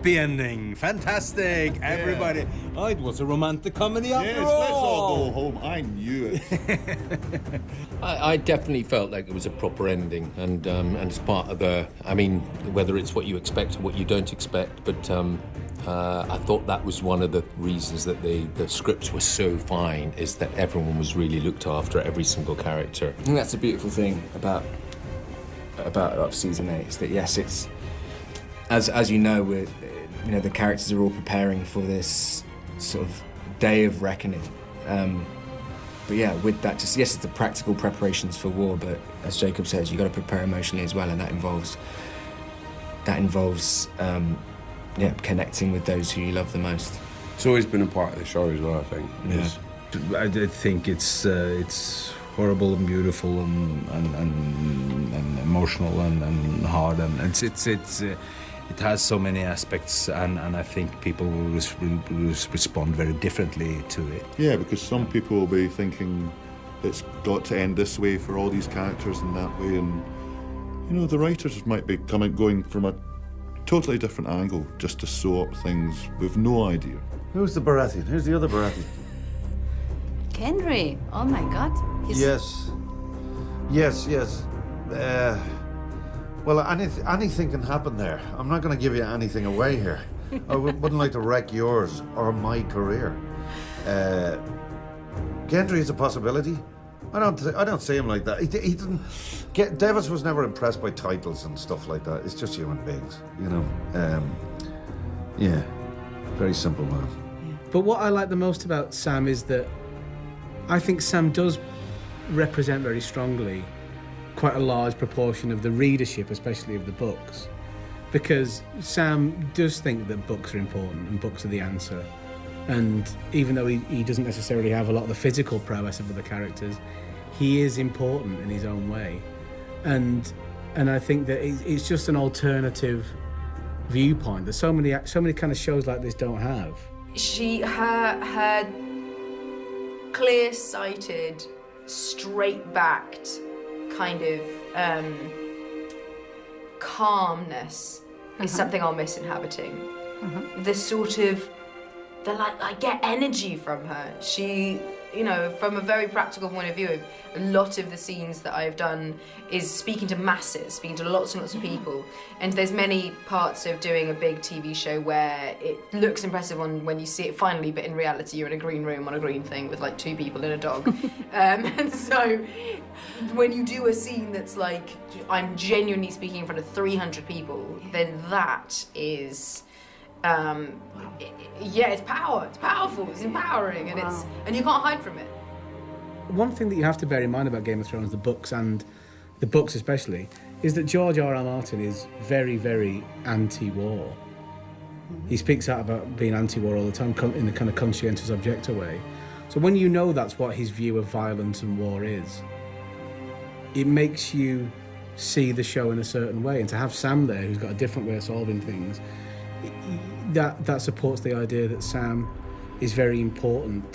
happy ending. Fantastic. Everybody. Oh, it was a romantic comedy after all. Let's all go home. I knew it. I definitely felt like it was a proper ending, and as part of the, I mean, whether it's what you expect or what you don't expect, but I thought that was one of the reasons that the scripts were so fine, is that everyone was really looked after, every single character. I think that's a beautiful thing about season 8, is that yes, it's as you know, the characters are all preparing for this sort of day of reckoning. But yeah, with that, just yes, it's the practical preparations for war, but as Jacob says, you've got to prepare emotionally as well, and that involves connecting with those who you love the most. It's always been a part of the show as well, I think. I think it's horrible and beautiful and emotional and hard, and it has so many aspects, and I think people will respond very differently to it. Yeah, because some people will be thinking it's got to end this way for all these characters and that way, and the writers might be going from a totally different angle just to sew up things with no idea. Who's the Baratheon? Who's the other Baratheon? Gendry. Oh my God. Yes. Well, anything can happen there. I'm not going to give you anything away here. I wouldn't like to wreck yours or my career. Gendry is a possibility. I don't see him like that. He didn't. Davis was never impressed by titles and stuff like that. It's just human beings, Yeah, very simple man. But what I like the most about Sam is that I think Sam does represent very strongly quite a large proportion of the readership, especially of the books, because Sam does think that books are important and books are the answer. And even though he doesn't necessarily have a lot of the physical prowess of other characters, he is important in his own way. And I think that it's just an alternative viewpoint that so many kind of shows like this don't have. Her clear-sighted, straight-backed kind of calmness is something I'll miss inhabiting. The sort of, I get energy from her. She, from a very practical point of view, a lot of the scenes that I've done is speaking to masses, speaking to lots and lots of people. And there's many parts of doing a big TV show where it looks impressive when you see it finally, but in reality you're in a green room on a green thing with like 2 people and a dog. And so when you do a scene that's like, I'm genuinely speaking in front of 300 people, then that is, it's power. It's powerful. It's empowering, and and you can't hide from it. One thing that you have to bear in mind about Game of Thrones, the books especially, is that George R.R. Martin is very, very anti-war. He speaks out about being anti-war all the time in a kind of conscientious objector way. So when you know that's what his view of violence and war is, it makes you see the show in a certain way. And to have Sam there, who's got a different way of solving things, that supports the idea that Sam is very important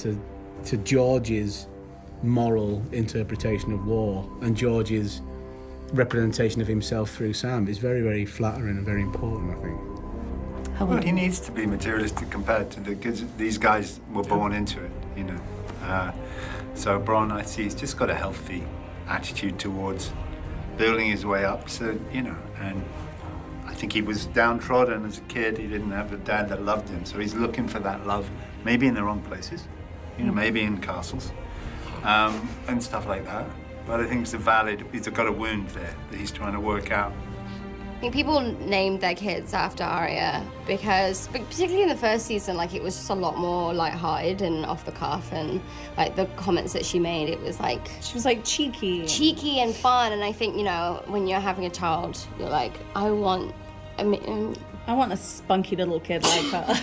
to George's moral interpretation of war, and George's representation of himself through Sam is very, very flattering and very important, I think. Well, he needs to be materialistic compared to these guys were born into it, So Bronn, I see, he's just got a healthy attitude towards building his way up, and I think he was downtrodden as a kid. He didn't have a dad that loved him, so he's looking for that love, maybe in the wrong places, maybe in castles, and stuff like that. But I think he's got a wound there that he's trying to work out. I think people named their kids after Arya because, particularly in the first season, it was just a lot more lighthearted and off the cuff, and the comments that she made, it was she was cheeky and fun. And I think when you're having a child, you're like, I want a spunky little kid like her.